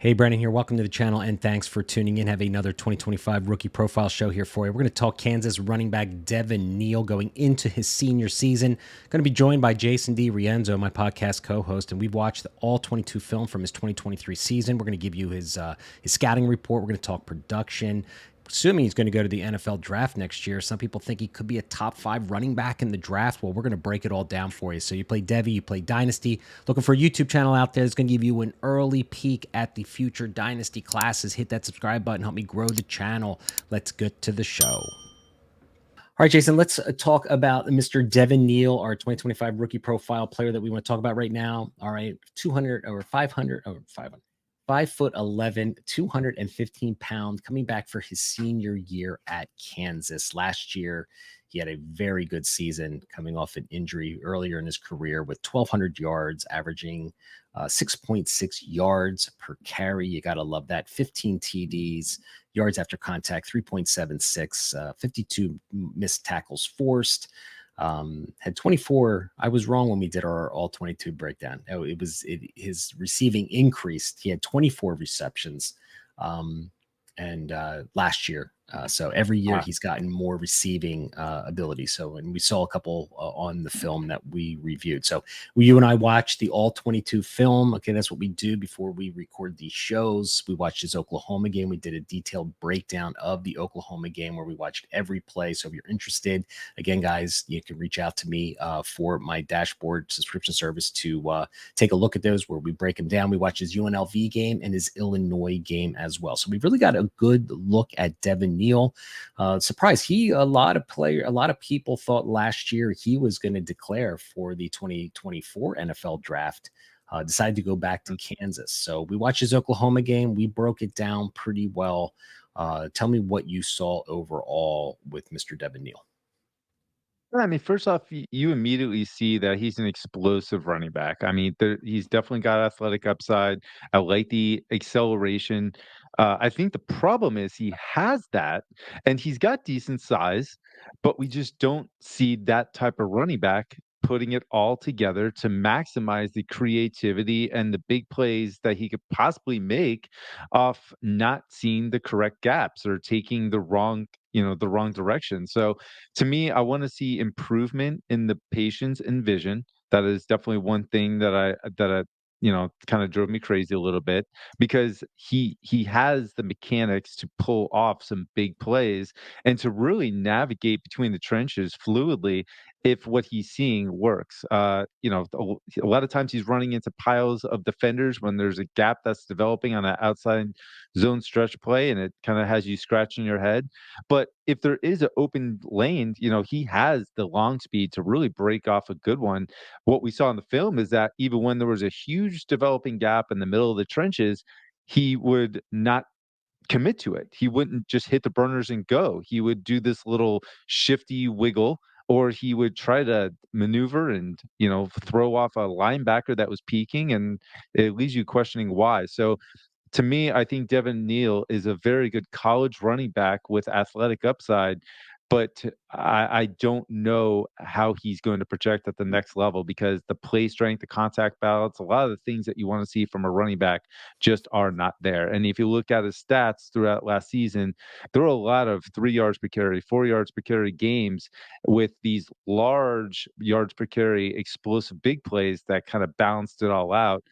Hey, Brandon here. Welcome to the channel, and thanks for tuning in. Have another 2025 rookie profile show here for you. We're going to talk Kansas running back Devin Neal going into his senior season. Going to be joined by Jason D. Rienzo, my podcast co-host, and we've watched the all 22 film from his 2023 season. We're going to give you his scouting report. We're going to talk production. Assuming he's going to go to the NFL draft next year. Some people think he could be a top 5 running back in the draft. Well, we're going to break it all down for you. So you play Devy, you play Dynasty. Looking for a YouTube channel out there that's going to give you an early peek at the future Dynasty classes. Hit that subscribe button. Help me grow the channel. Let's get to the show. All right, Jason, let's talk about Mr. Devin Neal, our 2025 rookie profile player that we want to talk about right now. All right, 200 or 500 or 500. 5'11", 215 pounds, coming back for his senior year at Kansas. Last year, he had a very good season coming off an injury earlier in his career with 1,200 yards, averaging 6.6 yards per carry. You got to love that. 15 TDs, yards after contact, 3.76, 52 missed tackles forced. Had 24. I was wrong when we did our all 22 breakdown. His receiving increased. He had 24 receptions, and last year. So every year he's gotten more receiving ability. So, and we saw a couple on the film that we reviewed. So you and I watched the all 22 film. Okay, that's what we do before we record these shows. We watched his Oklahoma game. We did a detailed breakdown of the Oklahoma game where we watched every play. So if you're interested, again, guys, you can reach out to me for my dashboard subscription service to take a look at those where we break them down. We watched his UNLV game and his Illinois game as well. So we've really got a good look at Devin Neal. Surprise, a lot of people thought last year he was going to declare for the 2024 NFL draft. Decided to go back to Kansas. So we watched his Oklahoma game. We broke it down pretty well. Tell me what you saw overall with Mr. Devin Neal. I mean, first off, you immediately see that he's an explosive running back. I mean, he's definitely got athletic upside. I like the acceleration. I think the problem is he has that, and he's got decent size, but we just don't see that type of running back putting it all together to maximize the creativity and the big plays that he could possibly make off not seeing the correct gaps or taking the wrong direction. So to me, I want to see improvement in the patience and vision. That is definitely one thing that I kind of drove me crazy a little bit because he has the mechanics to pull off some big plays and to really navigate between the trenches fluidly if what he's seeing works. A lot of times he's running into piles of defenders when there's a gap that's developing on an outside zone stretch play, and it kind of has you scratching your head. But if there is an open lane, he has the long speed to really break off a good one. What we saw in the film is that even when there was a huge developing gap in the middle of the trenches, he would not commit to it. He wouldn't just hit the burners and go. He would do this little shifty wiggle, or he would try to maneuver and, throw off a linebacker that was peeking, and it leaves you questioning why. So to me, I think Devin Neal is a very good college running back with athletic upside, but I don't know how he's going to project at the next level because the play strength, the contact balance, a lot of the things that you want to see from a running back just are not there. And if you look at his stats throughout last season, there were a lot of 3 yards per carry, 4 yards per carry games with these large yards per carry, explosive big plays that kind of balanced it all out.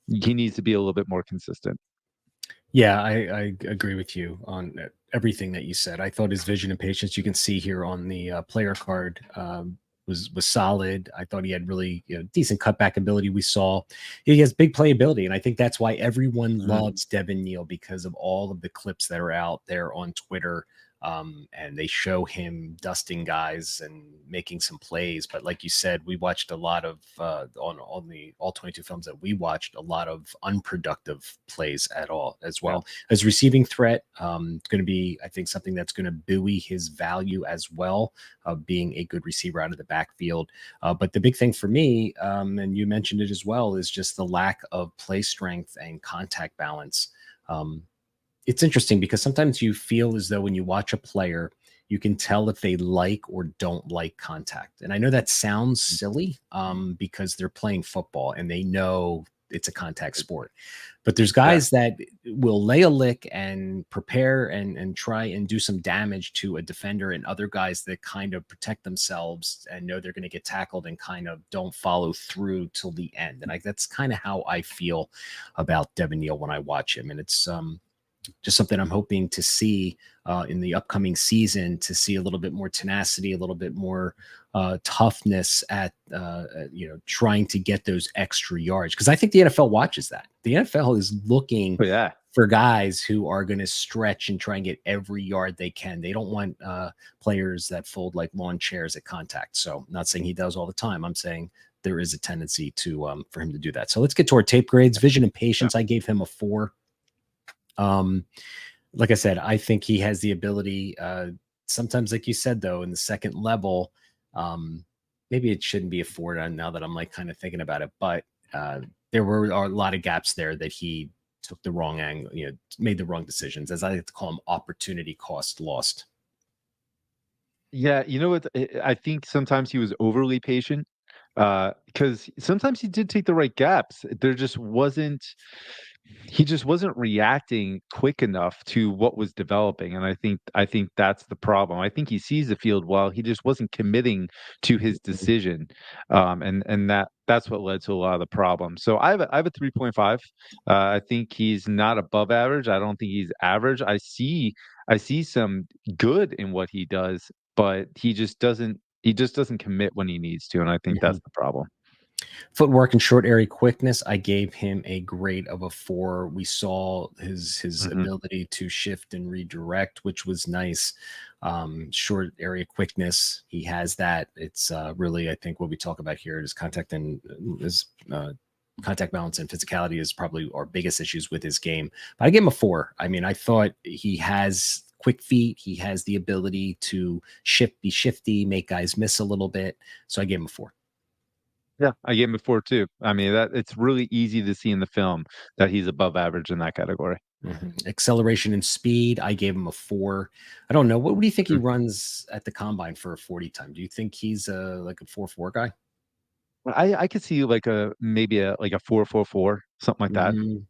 He needs to be a little bit more consistent. Yeah, I agree with you on everything that you said. I thought his vision and patience, you can see here on the player card, was solid. I thought he had really decent cutback ability. We saw he has big playability, and I think that's why everyone loves Devin Neal because of all of the clips that are out there on Twitter. And they show him dusting guys and making some plays. But like you said, we watched a lot of on the all 22 films that we watched, a lot of unproductive plays at all as well. His receiving threat going to be, I think, something that's going to buoy his value as well of being a good receiver out of the backfield. But the big thing for me, and you mentioned it as well, is just the lack of play strength and contact balance. It's interesting because sometimes you feel as though when you watch a player, you can tell if they like or don't like contact. And I know that sounds silly because they're playing football and they know it's a contact sport. But there's guys that will lay a lick and prepare and try and do some damage to a defender and other guys that kind of protect themselves and know they're going to get tackled and kind of don't follow through till the end. And that's kind of how I feel about Devin Neal when I watch him. And it's just something I'm hoping to see in the upcoming season, to see a little bit more tenacity, a little bit more toughness at trying to get those extra yards, because I think the NFL watches that. The NFL is looking But yeah, for guys who are going to stretch and try and get every yard they can. They don't want players that fold like lawn chairs at contact. So I'm not saying he does all the time. I'm saying there is a tendency to for him to do that. So let's get to our tape grades. Vision and yeah, patience, I gave him a 4. Um, like I said, I think he has the ability. Sometimes, like you said, though, in the second level, maybe it shouldn't be a 4 now that I'm like kind of thinking about it. But there were a lot of gaps there that he took the wrong angle, made the wrong decisions, as I like to call them, opportunity cost lost. yeah. You know what? I think sometimes he was overly patient because sometimes he did take the right gaps. There just wasn't he just wasn't reacting quick enough to what was developing, and I think that's the problem. I think he sees the field well, he just wasn't committing to his decision, and that's what led to a lot of the problems. So I have a 3.5. I think he's not above average. I don't think he's average. I see some good in what he does, but he just doesn't commit when he needs to, and I think Mhm. that's the problem. Footwork and short area quickness, I gave him a grade of a 4. We saw his Mhm. ability to shift and redirect, which was nice. Short area quickness, he has that. It's really, I think, what we talk about here is contact balance and physicality is probably our biggest issues with his game. But I gave him a 4. I mean, I thought he has quick feet. He has the ability to be shifty, make guys miss a little bit. So I gave him a 4. Yeah, I gave him a 4 too. I mean, that it's really easy to see in the film that he's above average in that category. Acceleration and speed, I gave him a 4. I don't know. What do you think he Mm. runs at the combine for a 40 time? Do you think he's like a 4.4 guy? I could see like maybe a 4.44, something like that. Mhm.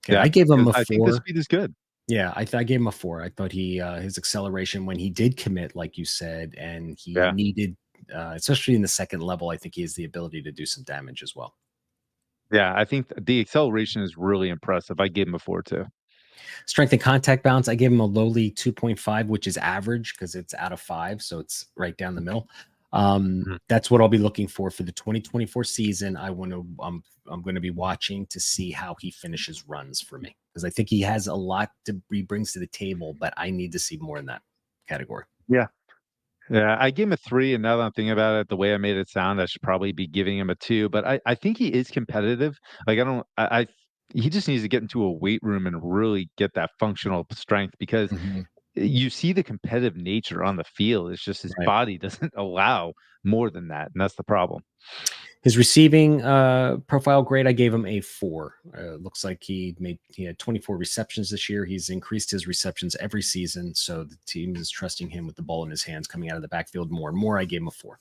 Okay, I Yeah, gave him 'cause a I think the 4. speed is good. Yeah, I gave him a 4. I thought his acceleration when he did commit, like you said, and he Yeah. needed, especially in the second level, I think he has the ability to do some damage as well. Yeah, I think the acceleration is really impressive. I gave him a 4 too. Strength and contact balance, I gave him a lowly 2.5, which is average because it's out of 5, so it's right down the middle. Mhm. That's what I'll be looking for the 2024 season. I'm going to be watching to see how he finishes runs for me, because I think he has a lot to he brings to the table, but I need to see more in that category. Yeah. Yeah, I gave him a 3, and now that I'm thinking about it, the way I made it sound, I should probably be giving him a 2, but I think he is competitive. Like, I don't I he just needs to get into a weight room and really get that functional strength because Mhm. you see the competitive nature on the field. It's just his Right. body doesn't allow more than that, and that's the problem. His receiving profile grade, I gave him a 4. Looks like he had 24 receptions this year. He's increased his receptions every season, so the team is trusting him with the ball in his hands coming out of the backfield more and more. I gave him a 4.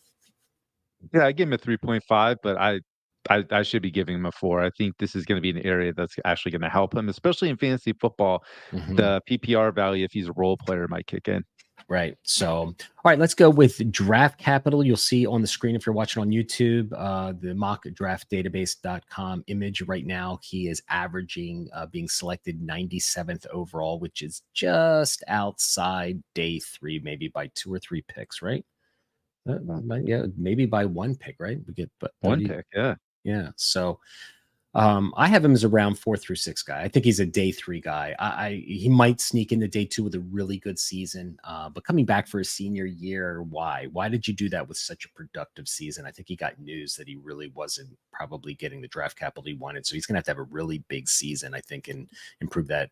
Yeah, I gave him a 3.5, but I should be giving him a 4. I think this is gonna be an area that's actually gonna help him, especially in fantasy football. Mhm. The PPR value, if he's a role player, might kick in. Right. So, all right, let's go with draft capital. You'll see on the screen if you're watching on YouTube, the mockdraftdatabase.com image right now. He is averaging being selected 97th overall, which is just outside day 3, maybe by 2 or 3 picks, right? Yeah. Yeah, maybe by 1 pick, right? We get, but 1 30. pick, yeah. Yeah. So, I have him as a round 4 through 6 guy. I think he's a day 3 guy. He might sneak into day 2 with a really good season, but coming back for his senior year, why? Why did you do that with such a productive season? I think he got news that he really wasn't probably getting the draft capital he wanted, so he's going to have a really big season, I think, and improve that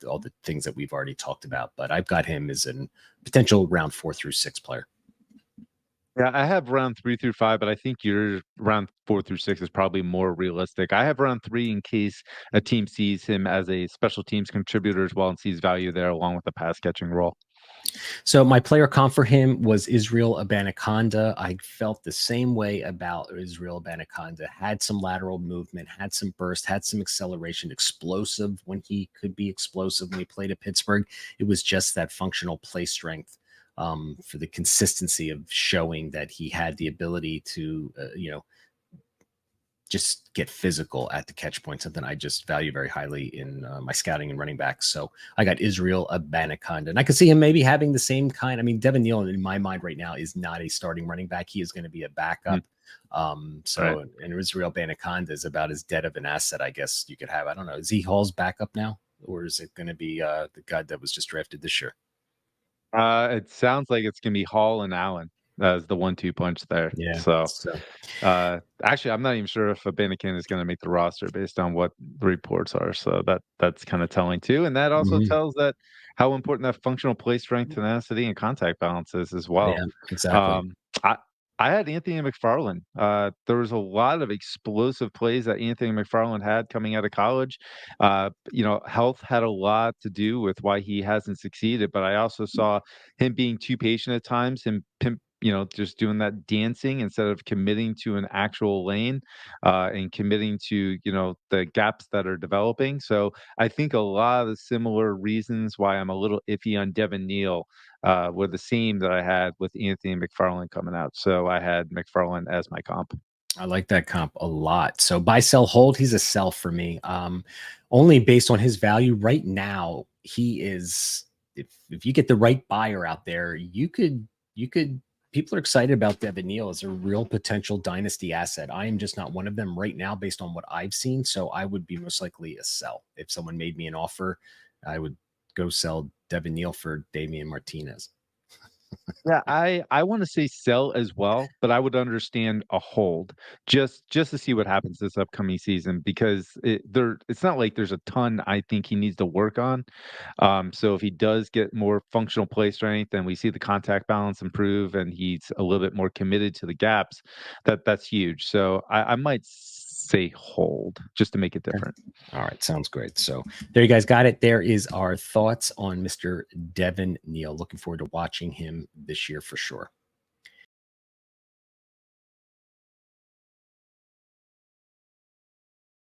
all the things that we've already talked about. But I've got him as a potential round 4 through 6 player. Yeah, I have round 3 through 5, but I think your round 4 through 6 is probably more realistic. I have round 3 in case a team sees him as a special teams contributor as well and sees value there along with the pass catching role. So my player comp for him was Israel Abanaconda. I felt the same way about Israel Abanaconda. Had some lateral movement, had some burst, had some acceleration, explosive when he could be explosive when he played at Pittsburgh. It was just that functional play strength for the consistency of showing that he had the ability to, just get physical at the catch point, something I just value very highly in my scouting and running backs. So I got Israel Abanaconda, and I could see him maybe having the same kind. I mean, Devin Neal in my mind right now is not a starting running back. He is going to be a backup. Mm, right. And Israel Abanaconda is about as dead of an asset, I guess you could have. I don't know. Is he Hall's backup now, or is it going to be the guy that was just drafted this year? It sounds like it's gonna be Hall and Allen as the 1-2 punch there. Yeah. So, So actually, I'm not even sure if Abenikin is gonna make the roster based on what the reports are. So that's kind of telling too, and that also mhm. tells that how important that functional play strength, tenacity, and contact balance is as well. Yeah, exactly. Um, I I had Anthony McFarland. There was a lot of explosive plays that Anthony McFarland had coming out of college. Health had a lot to do with why he hasn't succeeded, but I also saw him being too patient at times, just doing that dancing instead of committing to an actual lane, and committing to, the gaps that are developing. So I think a lot of the similar reasons why I'm a little iffy on Devin Neal were the same that I had with Anthony McFarland coming out. So I had McFarland as my comp. I like that comp a lot. So buy, sell, hold. He's a sell for me. Only based on his value right now. He is. If you get the right buyer out there, you could. People are excited about Devin Neal as a real potential dynasty asset. I am just not one of them right now, based on what I've seen. So I would be most likely a sell. If someone made me an offer, I would go sell Devin Neal for Damian Martinez. Yeah, I wanna say sell as well, but I would understand a hold just to see what happens this upcoming season because it's not like there's a ton I think he needs to work on. So if he does get more functional play strength and we see the contact balance improve and he's a little bit more committed to the gaps, that's huge. So I might say hold just to make it different. All right, sounds great. So there you guys got it. There is our thoughts on Mr. Devin Neal. Looking forward to watching him this year for sure.